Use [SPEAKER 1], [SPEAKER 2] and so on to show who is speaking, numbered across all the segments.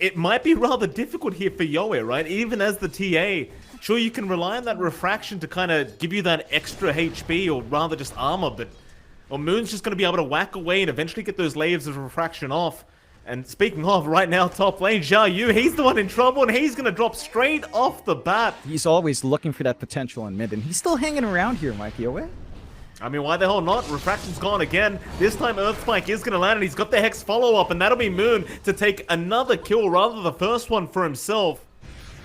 [SPEAKER 1] it might be rather difficult here for Yoe, right? Even as the TA, sure, you can rely on that refraction to kind of give you that extra HP, or rather just armor, but Moon's just going to be able to whack away and eventually get those layers of refraction off. And speaking of, right now, top lane, Xiaoyu, he's the one in trouble, and he's going to drop straight off the bat.
[SPEAKER 2] He's always looking for that potential in mid, and he's still hanging around here, Mike Yoe.
[SPEAKER 1] I mean, why the hell not? Refraction's gone again. This time Earth Spike is going to land, and he's got the Hex follow-up, and that'll be Moon to take another kill, rather the first one for himself.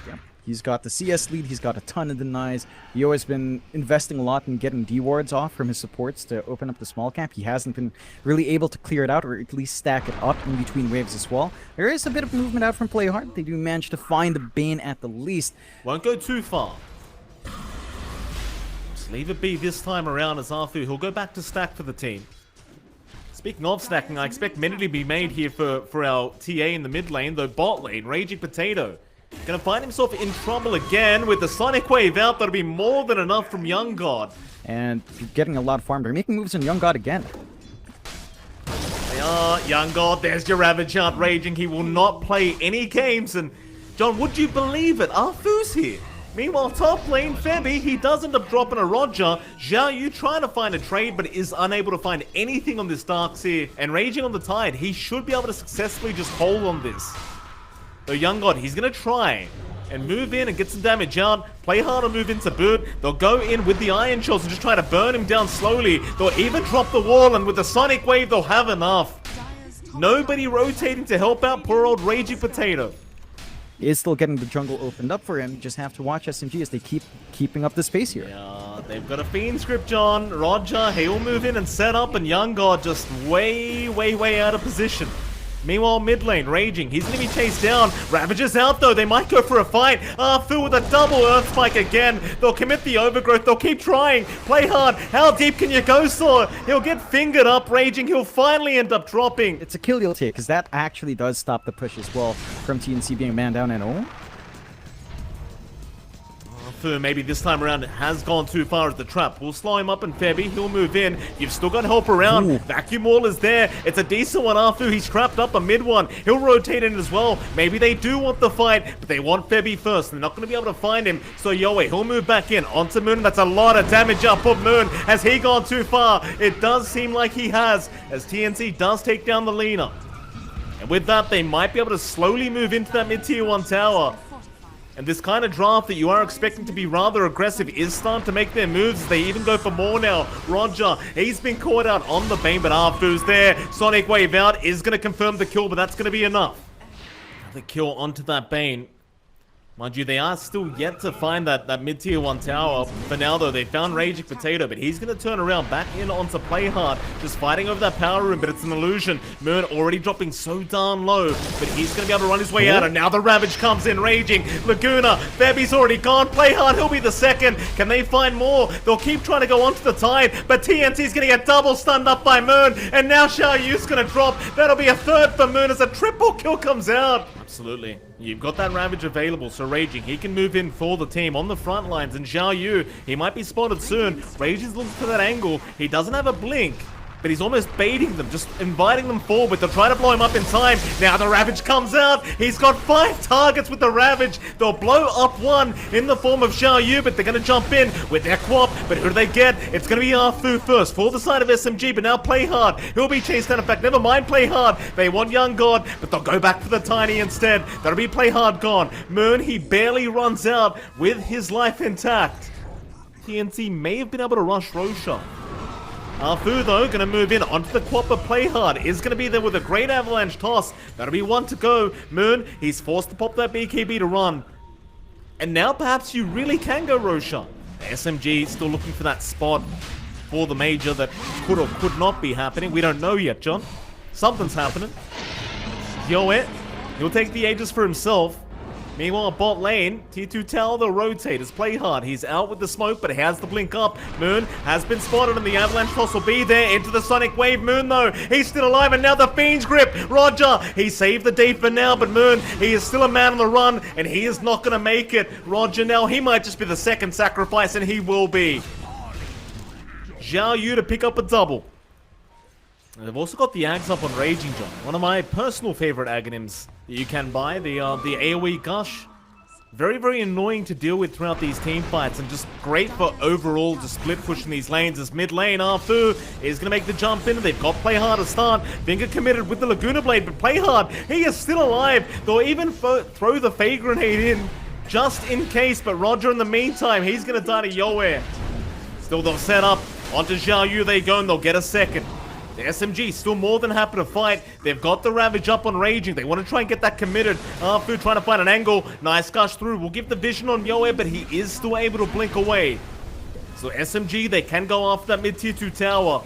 [SPEAKER 2] Yeah, he's got the CS lead, he's got a ton of denies. Yoe has been investing a lot in getting D-wards off from his supports to open up the small camp. He hasn't been really able to clear it out, or at least stack it up in between waves as well. There is a bit of movement out from Playhard. They do manage to find the Bane at the least.
[SPEAKER 1] Won't go too far. Leave it be this time around as Arfu. He'll go back to stack for the team. Speaking of stacking, I expect many to be made here for our TA in the mid lane, though bot lane, Raging Potato, gonna find himself in trouble again with the Sonic Wave out. That'll be more than enough from Young God.
[SPEAKER 2] And getting a lot of farm. They're making moves on Young God again.
[SPEAKER 1] They are. Young God, there's your Ravage out Raging. He will not play any games. And John, would you believe it? Arfu's here. Meanwhile, top lane, Febby, he does end up dropping a Roger. Xiaoyu trying to find a trade, but is unable to find anything on this Darkseer. And Raging on the Tide, he should be able to successfully just hold on this. Though Young God, he's going to try and move in and get some damage out. Play hard to move into boot. They'll go in with the Iron Shells and just try to burn him down slowly. They'll even drop the wall, and with the Sonic Wave, they'll have enough. Nobody rotating to help out poor old Raging Potato.
[SPEAKER 2] He is still getting the jungle opened up for him. Just have to watch SMG as they keeping up the space here.
[SPEAKER 1] Yeah, they've got a Fiend script, John. Roger, he'll move in and set up, and Young God just way out of position. Meanwhile, mid lane, Raging, he's going to be chased down. Ravager's out, though. They might go for a fight. Phil with a double Earth Spike again. They'll commit the overgrowth. They'll keep trying. Play hard. How deep can you go, Saw? He'll get fingered up. Raging, he'll finally end up dropping.
[SPEAKER 2] It's a kill you'll take, because that actually does stop the push as well from TNC being man down and all.
[SPEAKER 1] Maybe this time around it has gone too far as the trap. We'll slow him up, and Febby, he'll move in. You've still got help around. Ooh. Vacuum Wall is there. It's a decent one, Arfu. He's trapped up a mid one. He'll rotate in as well. Maybe they do want the fight, but they want Febby first. They're not going to be able to find him. So Yoe, he'll move back in onto Moon. That's a lot of damage up of Moon. Has he gone too far? It does seem like he has, as TNC does take down the leaner. And with that, they might be able to slowly move into that mid-tier 1 tower. And this kind of draft that you are expecting to be rather aggressive is starting to make their moves. They even go for more now. Roger, he's been caught out on the Bane, but Arfu's there. Sonic Wave out is going to confirm the kill, but that's going to be enough. The kill onto that Bane. Mind you, they are still yet to find that mid-tier 1 tower. For now, though, they found Raging Potato, but he's going to turn around back in onto Playhard, just fighting over that power room, but it's an illusion. Moon already dropping so darn low, but he's going to be able to run his way out, and now the Ravage comes in, Raging. Laguna, Febby's already gone. Playhard, he'll be the second. Can they find more? They'll keep trying to go onto the Tide, but TNC's going to get double stunned up by Moon, and now Xiaoyu's going to drop. That'll be a third for Moon as a triple kill comes out. Absolutely. You've got that Ravage available, so Raging, he can move in for the team on the front lines, and Xiaoyu, he might be spotted soon. Raging's looking for that angle. He doesn't have a blink, but he's almost baiting them, just inviting them forward. They'll try to blow him up in time. Now the Ravage comes out. He's got 5 targets with the Ravage. They'll blow up one in the form of Xiaoyu, but they're going to jump in with their Quap. But who do they get? It's going to be Arfu first for the side of SMG, but now Playhard. He'll be chased down. In fact, never mind Playhard. They want Young God, but they'll go back for the Tiny instead. That'll be Playhard gone. Moon, he barely runs out with his life intact. TNC may have been able to rush Roshan. Arfu, though, going to move in onto the Quapper. Playhard is going to be there with a great avalanche toss. That'll be one to go. Moon, he's forced to pop that BKB to run. And now perhaps you really can go Roshan. SMG still looking for that spot for the major that could or could not be happening. We don't know yet, John. Something's happening. Yoet, he'll take the Aegis for himself. Meanwhile, bot lane, tier 2 tower, they'll rotate as Playhard. He's out with the smoke, but he has the blink up. Moon has been spotted, and the avalanche toss will be there. Into the Sonic Wave. Moon, though, he's still alive, and now the Fiend's grip. Roger, he saved the D for now, but Moon, he is still a man on the run, and he is not going to make it. Roger, now, he might just be the second sacrifice, and he will be. Xiaoyu to pick up a double. And they've also got the Ags up on Raging John. One of my personal favorite Aghanims that you can buy, the AoE Gush. Very, very annoying to deal with throughout these team fights, and just great for overall just split pushing these lanes. As mid lane, Arfu is going to make the jump in. They've got Playhard to start. Finger committed with the Laguna Blade, but Playhard, he is still alive. They'll even throw the Fade Grenade in just in case, but Roger in the meantime, he's going to die to Yoe. Still, they'll set up. Onto Xiao Yu they go, and they'll get a second. The SMG still more than happy to fight. They've got the Ravage up on Raging. They want to try and get that committed. Arfu trying to find an angle. Nice gush through. We'll give the vision on Yoe, but he is still able to blink away. So SMG, they can go after that mid-tier 2 tower.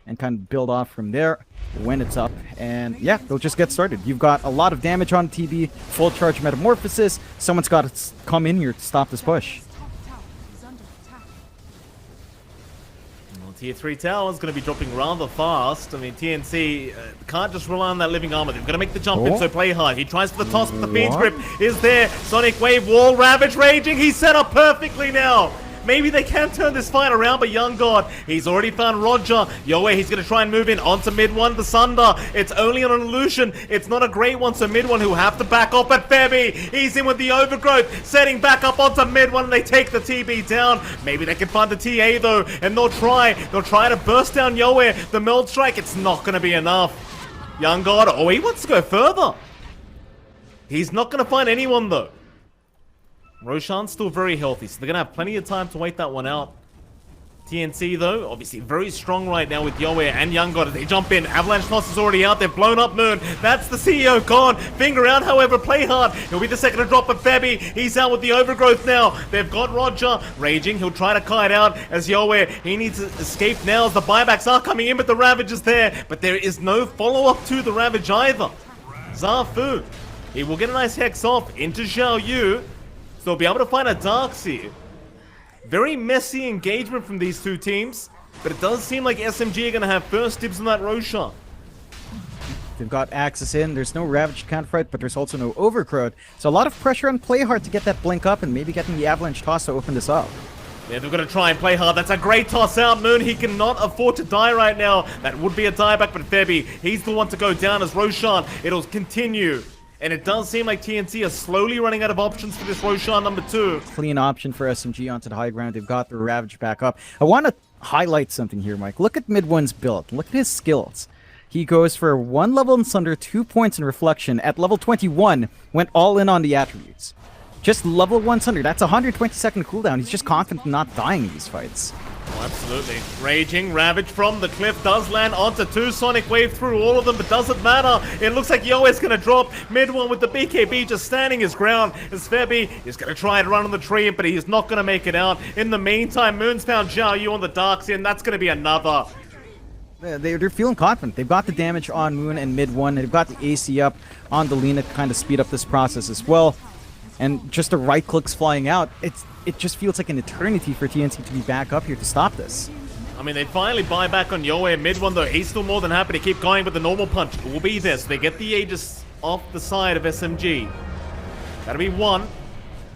[SPEAKER 2] And kind of build off from there when it's up. And yeah, they'll just get started. You've got a lot of damage on TB. Full charge Metamorphosis. Someone's got to come in here to stop this push.
[SPEAKER 1] Tier 3 tower is going to be dropping rather fast. I mean, TNC can't just rely on that living armor. They've got to make the jump in, so play hard. He tries for the toss, but the Fiend's Grip is there. Sonic Wave, Wall, Ravage, Raging. He's set up perfectly now. Maybe they can turn this fight around, but Young God, he's already found Roger. Yoe, he's going to try and move in onto mid one, the Sunder. It's only on an illusion. It's not a great one, so mid one who have to back off at Febby. He's in with the Overgrowth, setting back up onto mid one, and they take the TB down. Maybe they can find the TA though, and they'll try to burst down Yoe. The Meld Strike, it's not going to be enough. Young God, oh, he wants to go further. He's not going to find anyone though. Roshan's still very healthy, so they're going to have plenty of time to wait that one out. TNC, though, obviously very strong right now with Yoe and Young God as they jump in. Avalanche Toss is already out. They've blown up Moon. That's the CEO gone. Finger out, however, play hard. He'll be the second to drop at Febby. He's out with the Overgrowth now. They've got Roger. Raging, he'll try to kite out as Yoe. He needs to escape now as the buybacks are coming in, but the Ravage is there. But there is no follow-up to the Ravage either. Zafu, he will get a nice Hex off into Xiao Yu. So they'll be able to find a Darkseer. Very messy engagement from these two teams, but it does seem like SMG are going to have first dibs on that Roshan.
[SPEAKER 2] They've got Axis in. There's no Ravage counterfight, but there's also no Overcrowd. So a lot of pressure on Playhard to get that blink up and maybe getting the Avalanche Toss to open this up.
[SPEAKER 1] Yeah, they're going to try and play hard. That's a great toss out. Moon, he cannot afford to die right now. That would be a dieback, but Febby, he's the one to go down as Roshan. It'll continue. And it does seem like TNC are slowly running out of options for this Roshan number 2.
[SPEAKER 2] Clean option for SMG onto the high ground. They've got the Ravage back up. I want to highlight something here, Mike. Look at Mid One's build. Look at his skills. He goes for 1 level in Sunder, 2 points in Reflection. At level 21, went all in on the attributes. Just level 1 Sunder. That's a 120-second cooldown. He's just confident in not dying in these fights.
[SPEAKER 1] Oh, absolutely. Raging, Ravage from the cliff does land onto 2. Sonic Wave through all of them, but doesn't matter. It looks like Yoe is going to drop. Mid one with the BKB just standing his ground. As Febby is going to try and run on the tree, but he's not going to make it out. In the meantime, Moon's found Xiao Yu on the Darkseer, and that's going to be another.
[SPEAKER 2] They're feeling confident. They've got the damage on Moon and Mid 1. They've got the AC up on the Lina to kind of speed up this process as well. And just the right clicks flying out, it just feels like an eternity for TNC to be back up here to stop this.
[SPEAKER 1] I mean, they finally buy back on Yoe. Mid one, though, he's still more than happy to keep going, but the normal punch will be there. So they get the Aegis off the side of SMG. That'll be 1.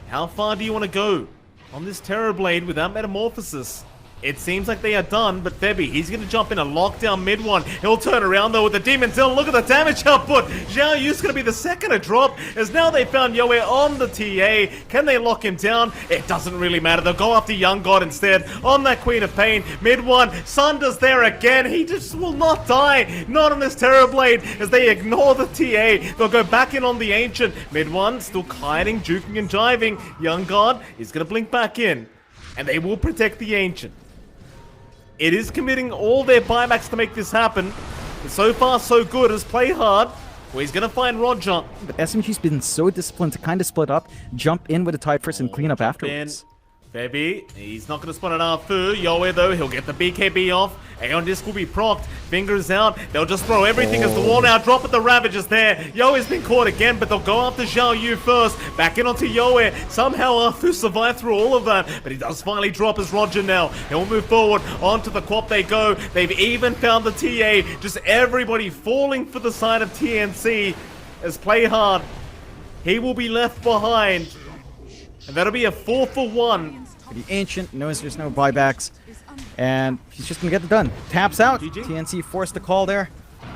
[SPEAKER 1] How far do you want to go on this Terrorblade without Metamorphosis? It seems like they are done, but Febby, he's going to jump in a lockdown mid one. He'll turn around, though, with the Demon Tail. Look at the damage output. Xiao Yu's going to be the second to drop, as now they found Yoe on the TA. Can they lock him down? It doesn't really matter. They'll go after Young God instead on that Queen of Pain. Mid one, Sunder's there again. He just will not die. Not on this Terrorblade, as they ignore the TA. They'll go back in on the Ancient. Mid one, still kiting, juking, and jiving. Young God is going to blink back in, and they will protect the Ancient. It is committing all their buybacks to make this happen. But so far, so good as play hard. Well, he's going to find Roger.
[SPEAKER 2] But SMG's been so disciplined to kind of split up, jump in with a tide first, and clean up afterwards.
[SPEAKER 1] Febby, he's not going to spawn an Arfu. Yoe, though, he'll get the BKB off. Aeon Disc will be procced. Fingers out. They'll just throw everything as the wall now drop, but the Ravage is there. Yoe's been caught again, but they'll go after Xiao Yu first. Back in onto Yoe. Somehow Arfu survived through all of that, but he does finally drop as Roger now. He'll move forward. Onto the Quap they go. They've even found the TA. Just everybody falling for the side of TNC as play hard. He will be left behind. And that'll be a 4-for-1.
[SPEAKER 2] The Ancient knows there's no buybacks. And he's just going to get it done. Taps out.
[SPEAKER 1] GG.
[SPEAKER 2] TNC forced the call there.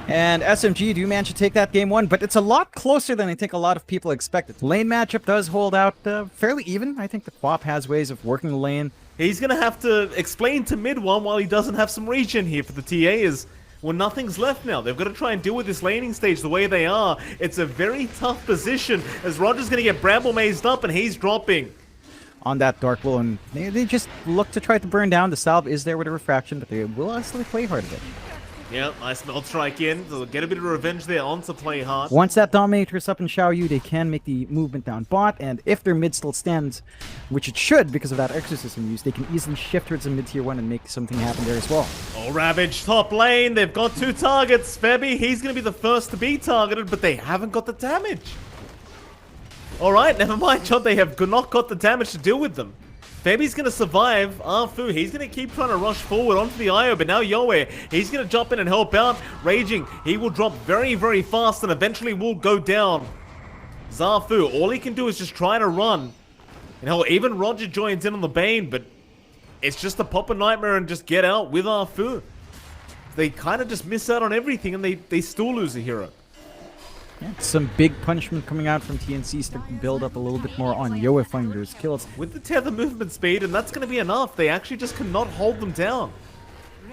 [SPEAKER 2] And SMG do manage to take that game one, but it's a lot closer than I think a lot of people expected. Lane matchup does hold out fairly even. I think the Quap has ways of working the lane.
[SPEAKER 1] He's going to have to explain to mid one while he doesn't have some regen here for the TA is, well, nothing's left now. They've got to try and deal with this laning stage the way they are. It's a very tough position as Roger's going to get Bramble mazed up and he's dropping.
[SPEAKER 2] On that Dark Willow, and they just look to try to burn down. The salve is there with a refraction, but they will actually play hard a bit.
[SPEAKER 1] Yeah, nice melt strike in. So they'll get a bit of revenge there onto play hard.
[SPEAKER 2] Once that Dominator is up in Xiaoyu, they can make the movement down bot, and if their mid still stands, which it should because of that Exorcism use, they can easily shift towards the mid tier 1 and make something happen there as well.
[SPEAKER 1] Oh, Ravage top lane. They've got 2 targets. Febby, he's going to be the first to be targeted, but they haven't got the damage. Alright, never mind, John. They have not got the damage to deal with them. Febby's going to survive. Arfu, he's going to keep trying to rush forward onto the IO, but now Yoe, he's going to jump in and help out. Raging, he will drop very, very fast and eventually will go down. Zafu, all he can do is just try to run. And hell, even Roger joins in on the Bane, but it's just to pop a Nightmare and just get out with Arfu. They kind of just miss out on everything and they still lose a hero.
[SPEAKER 2] Yeah, some big punishment coming out from TNC to build up a little bit more on Yoe Finder's kills.
[SPEAKER 1] With the tether movement speed, and that's going to be enough. They actually just cannot hold them down.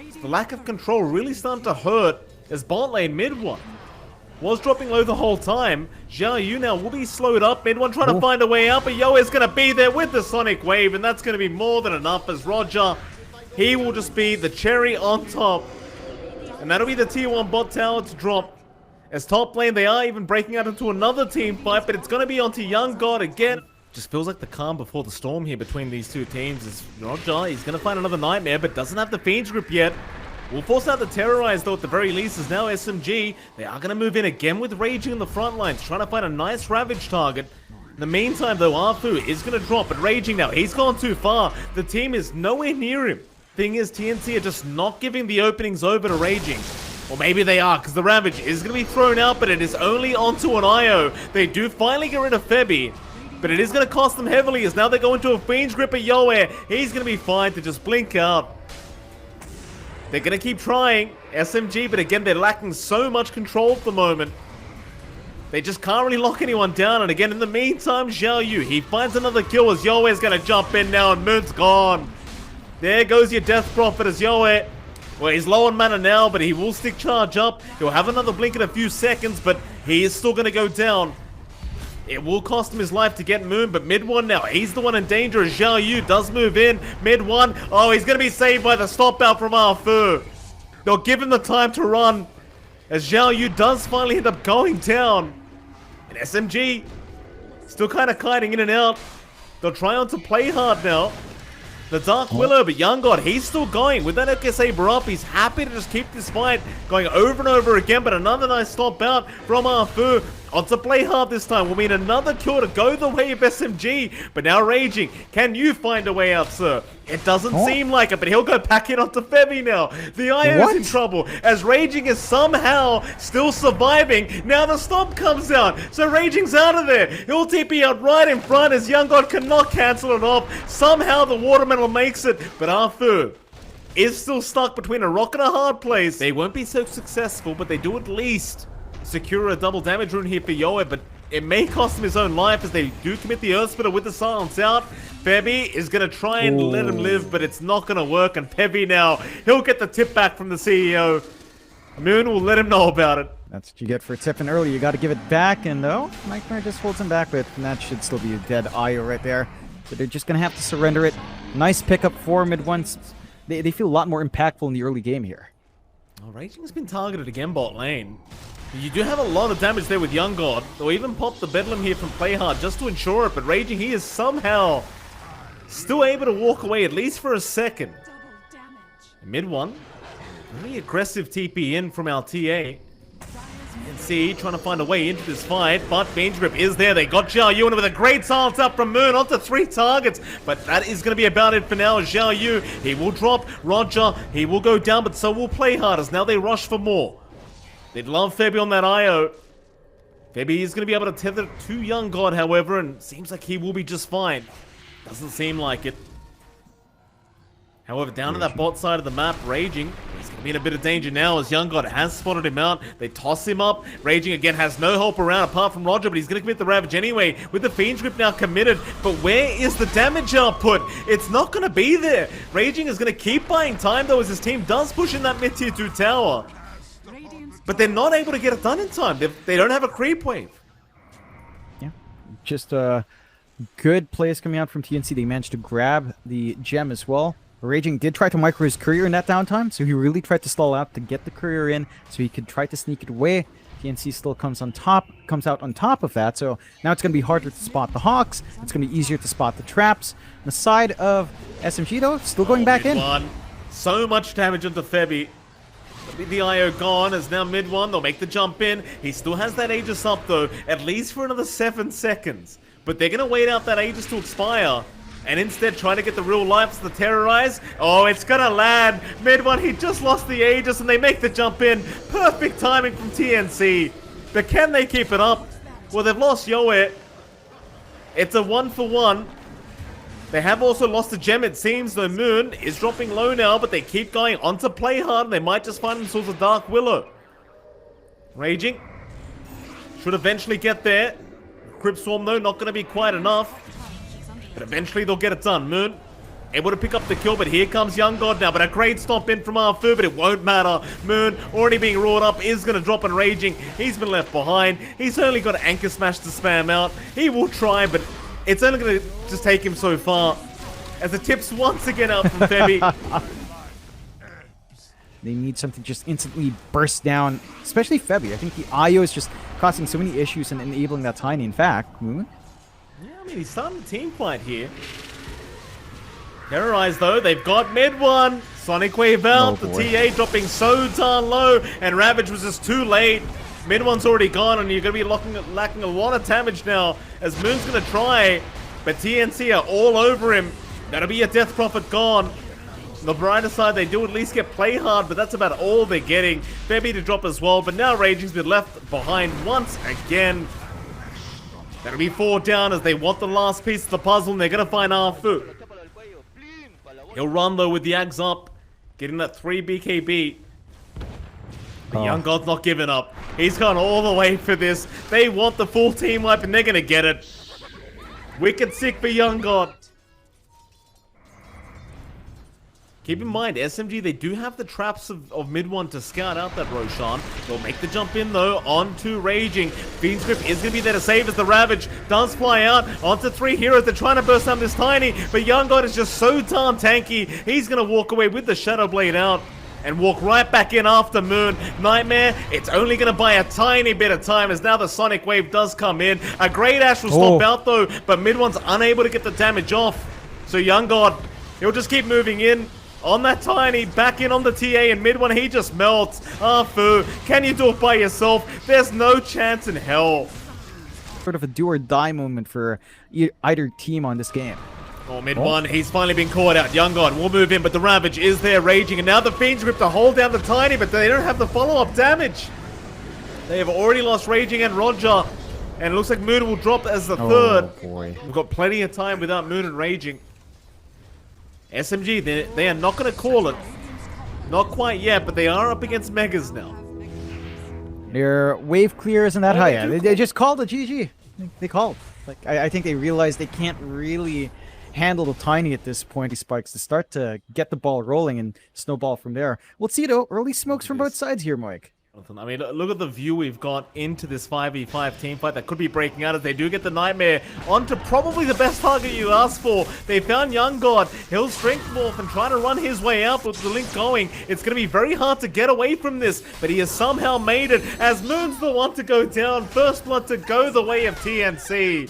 [SPEAKER 1] So the lack of control really starting to hurt as bot lane mid one was dropping low the whole time. Xiao Yu now will be slowed up. Mid one trying to find a way out, but Yoe is going to be there with the Sonic Wave, and that's going to be more than enough as Roger, he will just be the cherry on top. And that'll be the tier 1 bot tower to drop. As top lane, they are even breaking out into another team fight, but it's going to be onto Young God again. Just feels like the calm before the storm here between these two teams. Is Roger, he's going to find another Nightmare, but doesn't have the Fiend's Grip yet. Will force out the Terrorize, though, at the very least, is now SMG. They are going to move in again with Raging in the front lines, trying to find a nice Ravage target. In the meantime, though, Arfu is going to drop, but Raging now, he's gone too far. The team is nowhere near him. Thing is, TNC are just not giving the openings over to Raging. Or maybe they are, because the Ravage is going to be thrown out, but it is only onto an IO. They do finally get rid of Febby, but it is going to cost them heavily as now they go into a Fiend's Grip at Yoe. He's going to be fine to just blink out. They're going to keep trying, SMG, but again, they're lacking so much control at the moment. They just can't really lock anyone down, and again, in the meantime, Xiao Yu, he finds another kill as Yoe is going to jump in now, and Moon's gone. There goes your Death Prophet as Yoe. Well, he's low on mana now, but he will stick charge up. He'll have another blink in a few seconds, but he is still going to go down. It will cost him his life to get Moon, but mid one now, he's the one in danger as Xiao Yu does move in. Mid one, oh, he's going to be saved by the stop out from Arfu. They'll give him the time to run as Xiao Yu does finally end up going down. And SMG still kind of kiting in and out. They'll try on to play hard now. The Dark Willow, but Young God, he's still going. With that OK Saber up, he's happy to just keep this fight going over and over again, but another nice stop out from Arfu. On to play hard this time will mean another kill to go the way of SMG, but now Raging. Can you find a way out, sir? It doesn't seem like it, but he'll go back in onto Febby now. The IO is in trouble as Raging is somehow still surviving. Now the stomp comes out, so Raging's out of there. He'll TP out right in front as Young God cannot cancel it off. Somehow the Watermetal makes it, but Arfu is still stuck between a rock and a hard place. They won't be so successful, but they do at least secure a double damage rune here for Yoe, but it may cost him his own life as they do commit the Earth Splitter with the silence out. Febby is going to try and let him live, but it's not going to work, and Febby now, he'll get the tip back from the CEO. Moon will let him know about it.
[SPEAKER 2] That's what you get for tipping early. You got to give it back, and oh, Nightmare just holds him back, but that should still be a dead IO right there. So they're just going to have to surrender it. Nice pickup for mid once. They feel a lot more impactful in the early game here.
[SPEAKER 1] Oh, Raging's been targeted again bot lane. You do have a lot of damage there with Young God. They'll even pop the Bedlam here from Playhard just to ensure it, but Raging, he is somehow still able to walk away, at least for a second. Mid one, very aggressive TP in from our TA. TNC trying to find a way into this fight, but Fiend's Grip is there. They got Xiao Yu in with a great silence up from Moon onto 3 targets, but that is going to be about it for now. Xiao Yu, he will drop. Roger, he will go down, but so will Playhard as now they rush for more. They'd love Febby on that IO. Febby is going to be able to tether to Young God, however, and seems like he will be just fine. Doesn't seem like it. However, down to that bot side of the map, Raging, he's going to be in a bit of danger now as Young God has spotted him out. They toss him up. Raging again has no help around apart from Roger, but he's going to commit the Ravage anyway with the Fiend's Grip now committed. But where is the damage output? It's not going to be there. Raging is going to keep buying time though as his team does push in that mid-tier 2 tower. But they're not able to get it done in time. They don't have a creep wave.
[SPEAKER 2] Yeah, just good plays coming out from TNC. They managed to grab the gem as well. Raging did try to micro his courier in that downtime, so he really tried to stall out to get the courier in so he could try to sneak it away. TNC still comes out on top of that, so now it's going to be harder to spot the Hawks. It's going to be easier to spot the traps. On the side of SMG though, still going back in.
[SPEAKER 1] So much damage onto Febby. The IO gone as now mid one. They'll make the jump in. He still has that Aegis up though, at least for another 7 seconds. But they're going to wait out that Aegis to expire. And instead try to get the real lives to terrorize. Oh, it's gonna land. Mid one, he just lost the Aegis and they make the jump in. Perfect timing from TNC. But can they keep it up? Well, they've lost Yoe. It's a 1-for-1. They have also lost a gem, it seems, though Moon is dropping low now, but they keep going on to play hard. They might just find themselves a Dark Willow. Raging. Should eventually get there. Crypt Swarm, though, not gonna be quite enough. But eventually they'll get it done. Moon able to pick up the kill, but here comes Young God now. But a great stomp in from Arfu, but it won't matter. Moon already being roared up is going to drop on Raging. He's been left behind. He's only got Anchor Smash to spam out. He will try, but it's only going to just take him so far. As the tips once again out from Febby.
[SPEAKER 2] They need something to just instantly burst down, especially Febby. I think the IO is just causing so many issues and enabling that Tiny. In fact, Moon.
[SPEAKER 1] Yeah, I mean, he's starting the team fight here. Terrorized though, they've got mid one. Sonic Wave out, the TA dropping so darn low, and Ravage was just too late. Mid one's already gone, and you're going to be lacking a lot of damage now, as Moon's going to try, but TNC are all over him. That'll be a Death Prophet gone. On the brighter side, they do at least get play hard, but that's about all they're getting. Febby to drop as well, but now Raging's been left behind once again. That'll be 4 down as they want the last piece of the puzzle, and they're going to find Arfu. He'll run, though, with the Ags up, getting that 3 BKB. But Young God's not giving up. He's gone all the way for this. They want the full team wipe, and they're going to get it. Wicked sick for Young God. Keep in mind, SMG, they do have the traps of mid one to scout out that Roshan. They'll make the jump in, though, onto Raging. Fiend's Grip is going to be there to save as the Ravage does fly out onto 3 heroes. They're trying to burst down this Tiny, but Young God is just so darn tanky. He's going to walk away with the Shadow Blade out and walk right back in after Moon. Nightmare, it's only going to buy a tiny bit of time as now the Sonic Wave does come in. A Great Ash will stomp out, though, but mid one's unable to get the damage off. So Young God, he'll just keep moving in. On that Tiny, back in on the TA, and mid one, he just melts. Arfu, can you do it by yourself? There's no chance in hell.
[SPEAKER 2] Sort of a do or die moment for either team on this game.
[SPEAKER 1] Oh, mid one, he's finally been caught out. Young God will move in, but the Ravage is there Raging, and now the Fiend's Grip to hold down the Tiny, but they don't have the follow-up damage. They have already lost Raging and Roger, and it looks like Moon will drop as the third.
[SPEAKER 2] Boy.
[SPEAKER 1] We've got plenty of time without Moon and Raging. SMG, they are not going to call it. Not quite yet, but they are up against Megas now.
[SPEAKER 2] Their wave clear isn't that high. They just called a GG. They called. Like I think they realized they can't really handle the Tiny at this point. He spikes to start to get the ball rolling and snowball from there. We'll see though. Early smokes from both sides here, Mike.
[SPEAKER 1] I mean, look at the view we've got into this 5v5 team fight that could be breaking out as they do get the Nightmare onto probably the best target you asked for. They found Young God. He'll strength morph and try to run his way out with the link going. It's going to be very hard to get away from this, but he has somehow made it as Moon's the one to go down. First blood to go the way of TNC.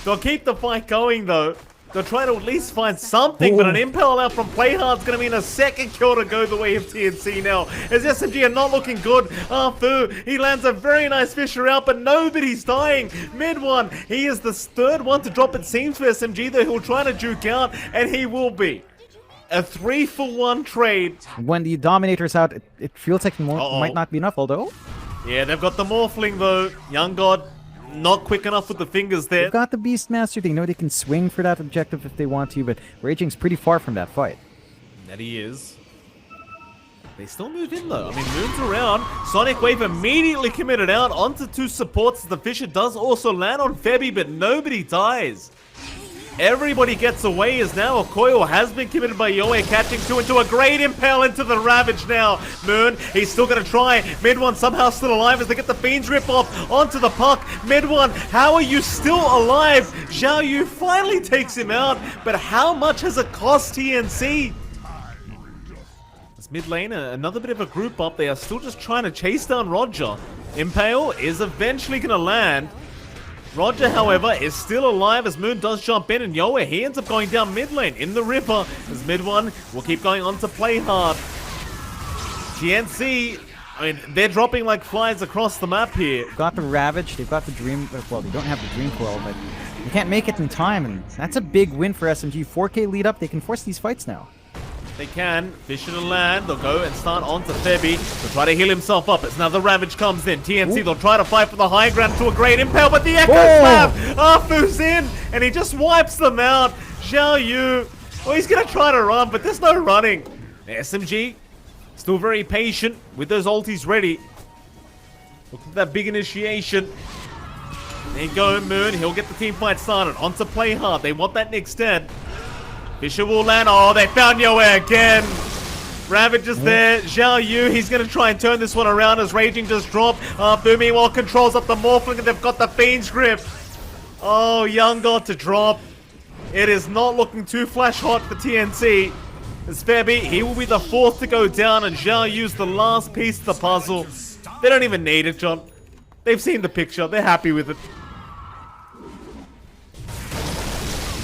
[SPEAKER 1] They'll keep the fight going though. They'll try to at least find something, but an impel out from Playhard's going to mean a second kill to go the way of TNC now. As SMG are not looking good. Arfu, he lands a very nice Fisher out, but nobody's dying. Mid one, he is the third one to drop, it seems, for SMG, though he'll try to juke out, and he will be. A 3-for-1 trade.
[SPEAKER 2] When the Dominator's out, it feels like more might not be enough, although.
[SPEAKER 1] Yeah, they've got the Morphling, though. Young God, not quick enough with the fingers there.
[SPEAKER 2] They've got the Beastmaster. They know they can swing for that objective if they want to, but Raging's pretty far from that fight.
[SPEAKER 1] That he is. They still move in though. I mean, moves around. Sonic Wave immediately committed out onto two supports. The Fisher does also land on Febby, but nobody dies. Everybody gets away as now a coil has been committed by Yoe, catching two into a great impale into the Ravage now. Moon, he's still going to try. Mid one somehow still alive as they get the Fiends rip off onto the puck. Mid one, how are you still alive? Xiao Yu finally takes him out, but how much has it cost TNC? Mid lane, another bit of a group up. They are still just trying to chase down Roger. Impale is eventually going to land. Roger, however, is still alive as Moon does jump in, and Yoe, he ends up going down mid lane in the river as mid one will keep going on to play hard. TNC, I mean, they're dropping like flies across the map here.
[SPEAKER 2] They've got the Ravage, they've got the Dream, well, they don't have the Dream Coil, but they can't make it in time, and that's a big win for SMG. 4K lead up, they can force these fights now.
[SPEAKER 1] They can. Fisher to land. They'll go and start on to Febby. They'll try to heal himself up as now the Ravage comes in. TNC, they'll try to fight for the high ground to a great impale, but the Echo Slap! Afu's in, and he just wipes them out. Xiao Yu, well, he's going to try to run, but there's no running. SMG, still very patient with those ultis ready. Look at that big initiation. There you go, Moon. He'll get the team fight started. On to play hard. They want that Nick's dead. Fisher will land. Oh, they found Yoe again. Ravage is there. Xiao Yu, he's going to try and turn this one around as Raging just dropped. Fu meanwhile controls up the Morphling and they've got the Fiend's grip. Oh, Young God to drop. It is not looking too flash hot for TNC. As Febby, he will be the fourth to go down and Xiao Yu's the last piece of the puzzle. They don't even need it, John. They've seen the picture. They're happy with it.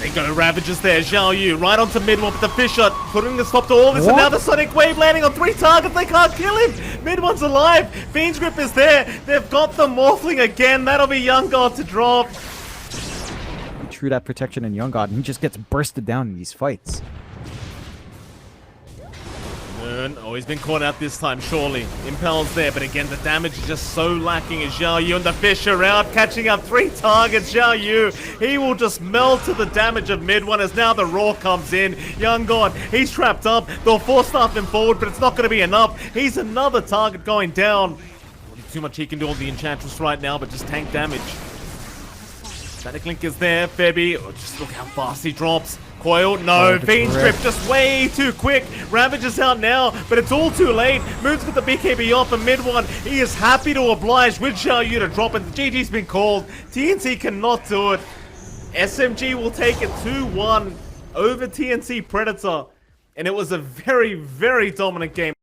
[SPEAKER 1] They go Ravages there, Xiao Yu right onto mid one with the Fisher, putting the stop to all this, and now the Sonic Wave landing on 3 targets, they can't kill him! Mid one's alive, Fiend's Grip is there, they've got the Morphling again, that'll be Young God to drop.
[SPEAKER 2] True that protection in Young God, and he just gets bursted down in these fights.
[SPEAKER 1] Oh, he's been caught out this time, surely. Impale's there, but again, the damage is just so lacking as Xiao Yu and the Fisher out, catching up 3 targets. Xiao Yu, he will just melt to the damage of mid one as now the Raw comes in. Young God, he's trapped up. They'll force-staff him forward, but it's not going to be enough. He's another target going down. Not too much he can do on the Enchantress right now, but just tank damage. Static Link is there, Febby. Oh, just look how fast he drops. Coil, no, Fiend's Grip just way too quick. Ravage is out now, but it's all too late. Moves with the BKB off and mid one. He is happy to oblige with Xiao Yu to drop it. The GG's been called. TNC cannot do it. SMG will take it 2-1 over TNC Predator. And it was a very, very dominant game.